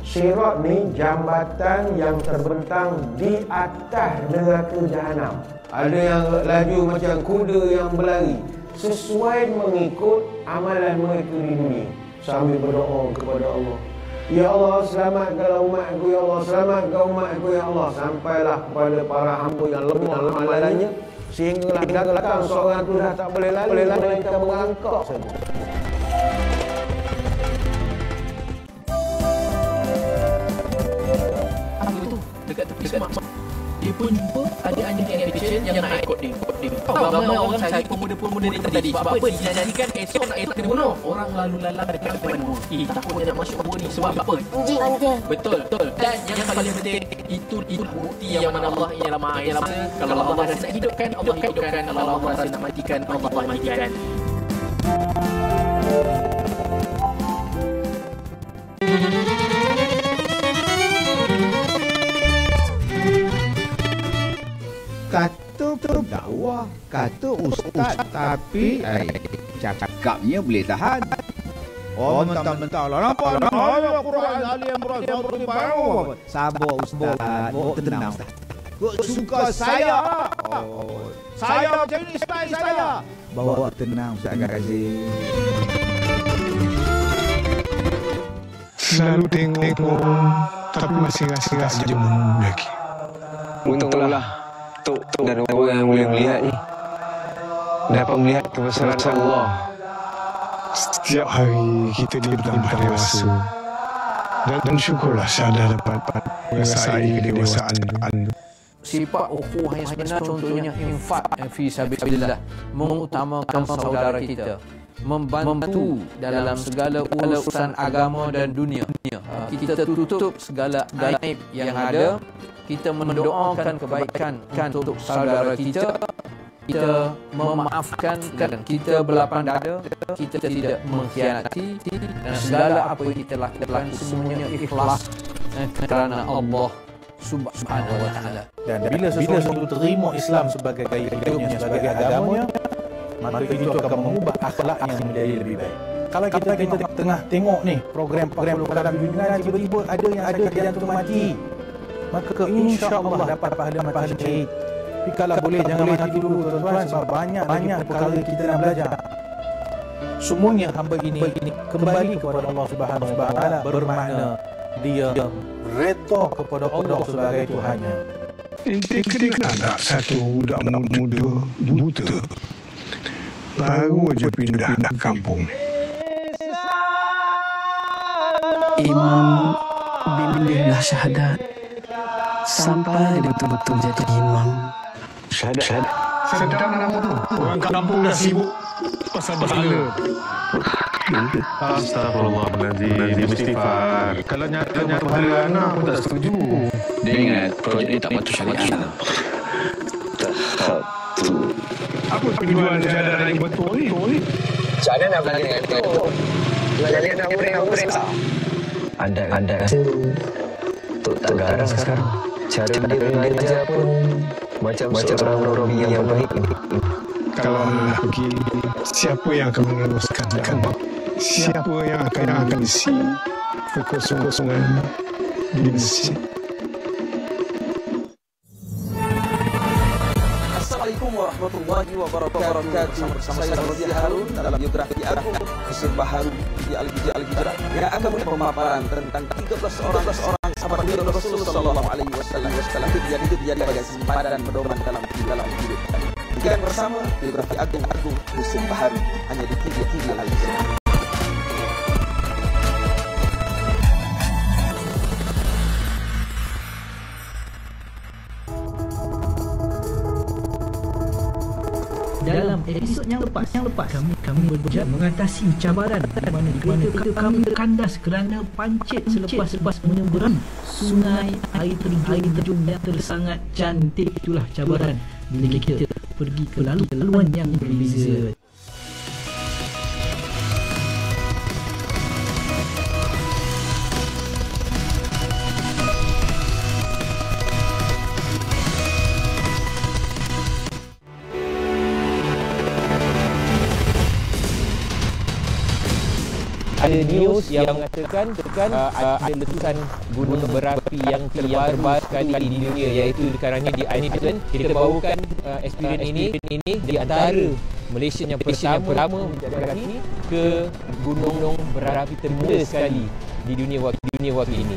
Sirat ni jambatan yang terbentang di atas neraka jahanam. Ada yang laju macam kuda yang berlari, sesuai mengikut amalan mereka di dunia, sambil berdoa kepada Allah, ya Allah selamatkanlah umatku, ya Allah selamatkan umatku, ya Allah, sampailah kepada para hamba yang lemah amalannya, sehinggalah datang seorang tu dah tak boleh lari, mereka merangkak saja. Dekat tepi semak, dia pun jumpa ada animation yang naik coding. Ramai orang cari pemuda-pemuda ni tadi. Sebab apa? Dijadikan esok nak kena bunuh. Orang lalu lalang dekat depan gua. Takut dia nak masuk gua ni. Sebab apa? Betul. Dan yang paling penting, itu bukti yang mana Allah ialah Maha. Kalau Allah rasa nak hidupkan, Allah hidupkan. Kalau Allah rasa nak matikan, Allah matikan. Kata pendakwah, kata ustaz, tapi cakapnya boleh tahan. Oh, mentang-mentang lah. Nampak lah. Al-Quran, Al-Imran, sabar ustaz, bawa tenang. Kau suka saya. Saya macam ni style saya. Bawa tenang ustaz Kazim. Selalu tengok, tapi masih rasa jemu lagi. Untunglah dan orang yang boleh melihat ni dapat melihat kebesaran Allah. Setiap hari kita bertambah dewasa, dan syukurlah saya dah dapat merasai kedewasaan itu. Sifat ukhuwah yang sebenar contohnya infak fi sabilillah, mengutamakan saudara kita, membantu dalam segala urusan agama dan dunia. Kita tutup segala aib yang ada. Kita mendoakan kebaikan untuk saudara kita. Kita memaafkan dan kita berlapang dada. Kita tidak mengkhianati, dan segala apa yang kita lakukan semuanya ikhlas kerana Allah Subhanahu wa taala. Dan bila seseorang itu terima Islam sebagai gaya hidupnya, sebagai agamanya, maka itu akan mengubah akhlaknya menjadi lebih baik. Kalau kita tengah tengok ni program-program dalam dunia, tiba-tiba ada yang ada jantung mati, maka insya-Allah dapat pahala syahid. Tapi kalau boleh jangan mati dulu tuan-tuan, sebab banyak perkara kita nak belajar. Semuanya hamba ini kembali kepada Allah Subhanahu wa taala, bermakna dia redha kepada Allah sebagai Tuhannya. Intik ada satu budak muda buta, baru je pindah ke kampung. Imam bimbinglah syahadat sampai betul-betul jadi imam. Syahadat. Sedang nama tu. Orang kampung dah sibuk pasal pahala. Astagfirullahaladzim, istighfar. Kalau nyata pahala anak pun tak setuju. Dia ingat projek ni tak patuh syariat. Apa tujuan syahadat yang betul ni? Syahadat nak belajar dengan betul. Belajar nak betul. Anda Tok tak garang sekarang. Cara dia mengajar pun macam orang yang baik ni. Kalau Allah pergi, siapa yang akan meneruskan? Siapa yang akan isi kekosongan di masjid? Assalamualaikum warahmatullahi wabarakatuh. Bersama saya Rabi Harun dalam biografi Agung Mesir Baharu di Al-Hijrah yang akan memberi pemaparan tentang 13 orang sahabat Rasulullah sallallahu alaihi wasallam. Kejadian bagi simpanan pedoman dalam hidup. Kita bersama biografi Agung Mesir Baharu hanya di TV Al-Hijrah. Dalam episod yang lepas kami berjaya mengatasi cabaran di mana kereta kami terkandas kerana pancit selepas menyeberang sungai air terjun yang sangat cantik. Itulah cabaran bila kita pergi ke laluan yang berbeza. ada news yang mengatakan ada letusan gunung berapi yang terbaru sekali di dunia, iaitu kerana di Iceland. Kita bawakan experience ini di antara Malaysia yang pertama menjajaki ke gunung berapi termuda sekali di dunia waktu ini.